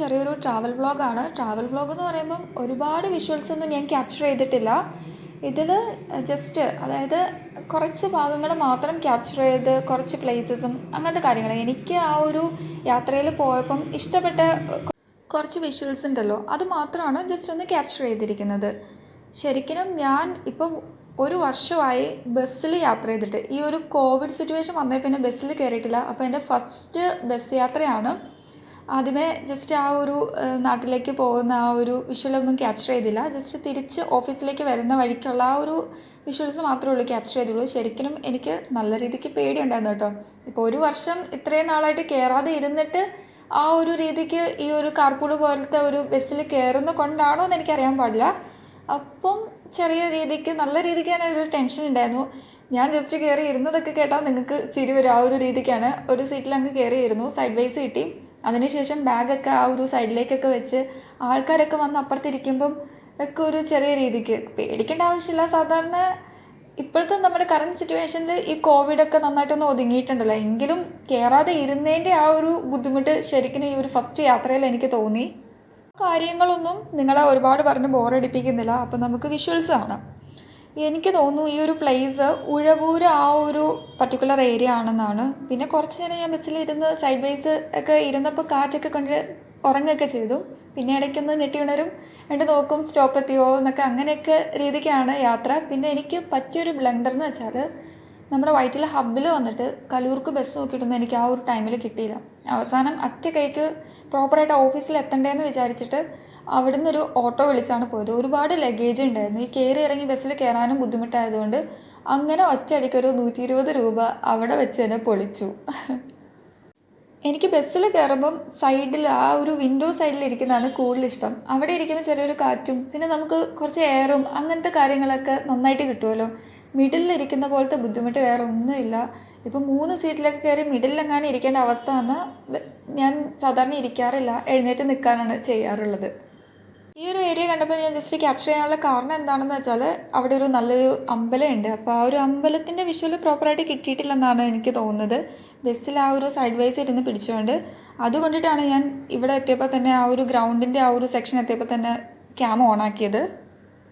ചെറിയൊരു ട്രാവൽ വ്ളോഗാണ്. Travel vlog എന്ന് പറയുമ്പം ഒരുപാട് വിഷ്വൽസ് ഒന്നും ഞാൻ ക്യാപ്ചർ ചെയ്തിട്ടില്ല. ഇതിൽ ജസ്റ്റ് അതായത് കുറച്ച് ഭാഗങ്ങൾ മാത്രം ക്യാപ്ചർ ചെയ്ത് കുറച്ച് പ്ലേസസും അങ്ങനത്തെ കാര്യങ്ങൾ എനിക്ക് ആ ഒരു യാത്രയിൽ പോയപ്പം ഇഷ്ടപ്പെട്ട കുറച്ച് വിഷ്വൽസ് ഉണ്ടല്ലോ, അത് മാത്രമാണ് ജസ്റ്റ് ഒന്ന് ക്യാപ്ചർ ചെയ്തിരിക്കുന്നത്. ശരിക്കും ഞാൻ ഇപ്പം ഒരു വർഷമായി ബസ്സിൽ യാത്ര ചെയ്തിട്ട്. ഈ ഒരു കോവിഡ് സിറ്റുവേഷൻ വന്നേ പിന്നെ ബസ്സിൽ കയറിയിട്ടില്ല. അപ്പോൾ എൻ്റെ ഫസ്റ്റ് ബസ് യാത്രയാണ്. ആദ്യമേ ജസ്റ്റ് ആ ഒരു നാട്ടിലേക്ക് പോകുന്ന ആ ഒരു വിഷ്വലൊന്നും ക്യാപ്ചർ ചെയ്തില്ല. ജസ്റ്റ് തിരിച്ച് ഓഫീസിലേക്ക് വരുന്ന വഴിക്കുള്ള ആ ഒരു വിഷ്വൽസ് മാത്രമേ ഉള്ളൂ ക്യാപ്ചർ ചെയ്തുള്ളൂ. ശരിക്കും എനിക്ക് നല്ല രീതിക്ക് പേടിയുണ്ടായിരുന്നു കേട്ടോ. ഇപ്പോൾ ഒരു വർഷം ഇത്രയും നാളായിട്ട് കയറാതെ ഇരുന്നിട്ട് ആ ഒരു രീതിക്ക് ഈ ഒരു കാർപൂൾ പോലത്തെ ഒരു ബസ്സിൽ കയറുന്ന കൊണ്ടാണോ എന്ന് എനിക്കറിയാൻ പാടില്ല. അപ്പം ചെറിയ രീതിക്ക് നല്ല രീതിക്ക് തന്നെ ഒരു ടെൻഷൻ ഉണ്ടായിരുന്നു. ഞാൻ ജസ്റ്റ് കയറി ഇരുന്നതൊക്കെ കേട്ടാൽ നിങ്ങൾക്ക് ചിരി വരും. ആ ഒരു രീതിക്കാണ്. ഒരു സീറ്റിൽ അങ്ങ് കയറിയിരുന്നു, സൈഡ് വൈസ് കിട്ടി. അതിനുശേഷം ബാഗൊക്കെ ആ ഒരു സൈഡിലേക്കൊക്കെ വെച്ച് ആൾക്കാരൊക്കെ വന്ന് അപ്പുറത്തിരിക്കുമ്പം ഒക്കെ ഒരു ചെറിയ രീതിക്ക് പേടിക്കേണ്ട ആവശ്യമില്ല. സാധാരണ ഇപ്പോഴത്തെ നമ്മുടെ കറണ്ട് സിറ്റുവേഷനിൽ ഈ കോവിഡൊക്കെ നന്നായിട്ടൊന്ന് ഒതുങ്ങിയിട്ടുണ്ടല്ലോ, എങ്കിലും കയറാതെ ഇരുന്നതിൻ്റെ ആ ഒരു ബുദ്ധിമുട്ട് ശരിക്കും ഈ ഒരു ഫസ്റ്റ് യാത്രയിൽ എനിക്ക് തോന്നി. കാര്യങ്ങളൊന്നും നിങ്ങളെ ഒരുപാട് പറഞ്ഞ് ബോറടിപ്പിക്കുന്നില്ല. അപ്പം നമുക്ക് വിഷ്വൽസ് കാണാം. എനിക്ക് തോന്നുന്നു ഈ ഒരു പ്ലേസ് ഉഴവൂര് ആ ഒരു പർട്ടിക്കുലർ ഏരിയ ആണെന്നാണ്. പിന്നെ കുറച്ച് നേരം ഞാൻ ബസ്സിലിരുന്ന് സൈഡ് വൈസ് ഒക്കെ ഇരുന്നപ്പോൾ കാറ്റൊക്കെ കൊണ്ട് ഉറങ്ങുകയൊക്കെ ചെയ്തു. പിന്നെ ഇടയ്ക്കൊന്ന് നെട്ടി ഉണരും, എന്നിട്ട് നോക്കും സ്റ്റോപ്പ് എത്തിയോ എന്നൊക്കെ. അങ്ങനെയൊക്കെ രീതിക്കാണ് യാത്ര. പിന്നെ എനിക്ക് പറ്റിയൊരു ബ്ലണ്ടർ എന്ന് വെച്ചാൽ നമ്മുടെ വൈറ്റില ഹബ്ബിൽ വന്നിട്ട് കലൂർക്ക് ബസ് നോക്കിയിട്ടൊന്നും എനിക്ക് ആ ഒരു ടൈമിൽ കിട്ടിയില്ല. അവസാനം അറ്റ കൈക്ക് പ്രോപ്പറായിട്ട് ഓഫീസിൽ എത്തണ്ടേന്ന് വിചാരിച്ചിട്ട് അവിടുന്ന് ഒരു ഓട്ടോ വിളിച്ചാണ് പോയത്. ഒരുപാട് ലഗേജ് ഉണ്ടായിരുന്നു. ഈ കയറി ഇറങ്ങി ബസ്സിൽ കയറാനും ബുദ്ധിമുട്ടായതുകൊണ്ട് അങ്ങനെ ഒറ്റയടിക്കൊരു 120 രൂപ അവിടെ വെച്ച് തന്നെ പൊളിച്ചു. എനിക്ക് ബസ്സിൽ കയറുമ്പം സൈഡിൽ ആ ഒരു വിൻഡോ സൈഡിൽ ഇരിക്കുന്നതാണ് കൂടുതൽ ഇഷ്ടം. അവിടെ ഇരിക്കുമ്പോൾ ചെറിയൊരു കാറ്റും പിന്നെ നമുക്ക് കുറച്ച് എയറും അങ്ങനത്തെ കാര്യങ്ങളൊക്കെ നന്നായിട്ട് കിട്ടുമല്ലോ. മിഡിലിരിക്കുന്ന പോലത്തെ ബുദ്ധിമുട്ട് വേറെ ഒന്നുമില്ല. ഇപ്പം 3 സീറ്റിലൊക്കെ കയറി മിഡിലെങ്ങാനും ഇരിക്കേണ്ട അവസ്ഥ വന്നാൽ ഞാൻ സാധാരണ ഇരിക്കാറില്ല, എഴുന്നേറ്റ് നിൽക്കാനാണ് ചെയ്യാറുള്ളത്. ഈ ഒരു ഏരിയ കണ്ടപ്പോൾ ഞാൻ ജസ്റ്റ് ക്യാപ്ചർ ചെയ്യാനുള്ള കാരണം എന്താണെന്ന് വെച്ചാൽ അവിടെ ഒരു നല്ലൊരു അമ്പലമുണ്ട്. അപ്പോൾ ആ ഒരു അമ്പലത്തിൻ്റെ വിഷ്വൽ പ്രോപ്പറായിട്ട് കിട്ടിയിട്ടില്ലെന്നാണ് എനിക്ക് തോന്നുന്നത്. ബസ്സിൽ ആ ഒരു സൈഡ് വൈസ് ഇരുന്ന് പിടിച്ചുകൊണ്ട് അതുകൊണ്ടിട്ടാണ് ഞാൻ ഇവിടെ എത്തിയപ്പോൾ തന്നെ ആ ഒരു ഗ്രൗണ്ടിൻ്റെ ആ ഒരു സെക്ഷൻ എത്തിയപ്പോൾ തന്നെ ക്യാമ ഓണാക്കിയത്.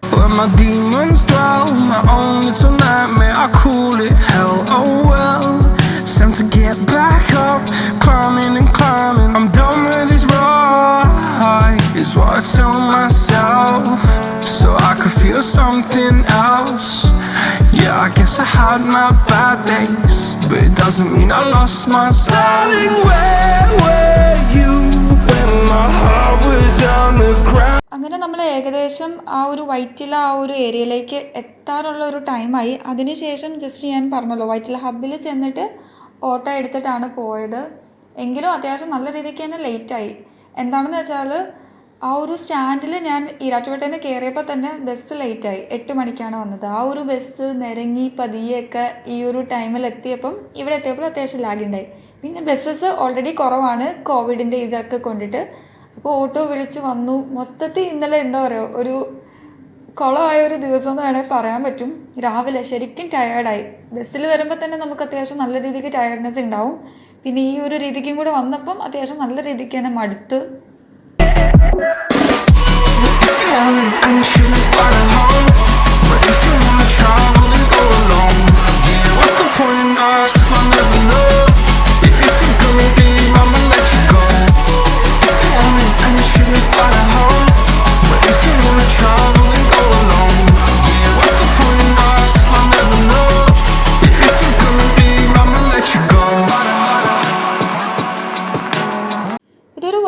When my demons dwell, my own little nightmare, I call it hell, oh well. It's time to get back up, climbing and climbing. I'm done with this ride, is what I tell myself, so I could feel something else. Yeah, I guess I had my bad days, but it doesn't mean I lost myself. Darling, where were you when my heart was on the ground? അങ്ങനെ നമ്മൾ ഏകദേശം ആ ഒരു വൈറ്റില ആ ഒരു ഏരിയയിലേക്ക് എത്താനുള്ള ഒരു ടൈമായി. അതിനുശേഷം ജസ്റ്റ് ഞാൻ പറഞ്ഞല്ലോ വൈറ്റില ഹബ്ബിൽ ചെന്നിട്ട് ഓട്ടോ എടുത്തിട്ടാണ് പോയത്. എങ്കിലും അത്യാവശ്യം നല്ല രീതിക്ക് തന്നെ ലേറ്റായി. എന്താണെന്ന് വെച്ചാൽ ആ ഒരു സ്റ്റാൻഡിൽ ഞാൻ ഈരാറ്റുപേട്ടയിൽ നിന്ന് കയറിയപ്പോൾ തന്നെ ബസ് ലേറ്റായി. 8 മണിക്കാണ് വന്നത്. ആ ഒരു ബസ് നിരങ്ങി പതിയൊക്കെ ഈ ഒരു ടൈമിൽ എത്തിയപ്പം ഇവിടെ എത്തിയപ്പോൾ അത്യാവശ്യം ലാഗുണ്ടായി. പിന്നെ ബസ്സസ് ഓൾറെഡി കുറവാണ് കോവിഡിൻ്റെ ഇതൊക്കെ കൊണ്ടിട്ട്. അപ്പോൾ ഓട്ടോ വിളിച്ച് വന്നു. മൊത്തത്തിൽ ഇന്നലെ എന്താ പറയുക, ഒരു കുളമായ ഒരു ദിവസം എന്ന് വേണമെങ്കിൽ പറയാൻ പറ്റും. രാവിലെ ശരിക്കും ടയേർഡായി. ബസ്സിൽ വരുമ്പോൾ തന്നെ നമുക്ക് അത്യാവശ്യം നല്ല രീതിക്ക് ടയേർഡ്നെസ് ഉണ്ടാവും. പിന്നെ ഈ ഒരു രീതിക്കും കൂടെ വന്നപ്പം അത്യാവശ്യം നല്ല രീതിക്ക് തന്നെ മടുത്ത്.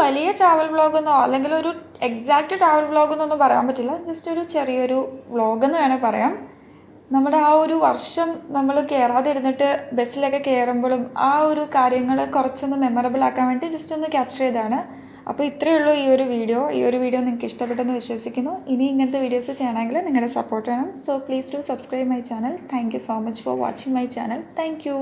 വലിയ ട്രാവൽ വ്ളോഗെന്നോ അല്ലെങ്കിൽ ഒരു എക്സാക്റ്റ് ട്രാവൽ വ്ളോഗെന്നൊന്നും പറയാൻ പറ്റില്ല. ജസ്റ്റ് ഒരു ചെറിയൊരു വ്ളോഗെന്ന് വേണേൽ പറയാം. നമ്മുടെ ആ ഒരു വർഷം നമ്മൾ കയറാതെ ഇരുന്നിട്ട് ബസ്സിലൊക്കെ കയറുമ്പോഴും ആ ഒരു കാര്യങ്ങൾ കുറച്ചൊന്ന് മെമ്മറബിൾ ആക്കാൻ വേണ്ടി ജസ്റ്റ് ഒന്ന് ക്യാപ്ചർ ചെയ്തതാണ്. അപ്പോൾ ഇത്രയേ ഉള്ളൂ ഈ ഒരു വീഡിയോ. ഈ ഒരു വീഡിയോ നിങ്ങൾക്ക് ഇഷ്ടപ്പെട്ടെന്ന് വിശ്വസിക്കുന്നു. ഇനി ഇങ്ങനത്തെ വീഡിയോസ് ചെയ്യണമെങ്കിൽ നിങ്ങളുടെ സപ്പോർട്ട് വേണം. So please do subscribe my channel. Thank you so much for watching my channel. Thank you.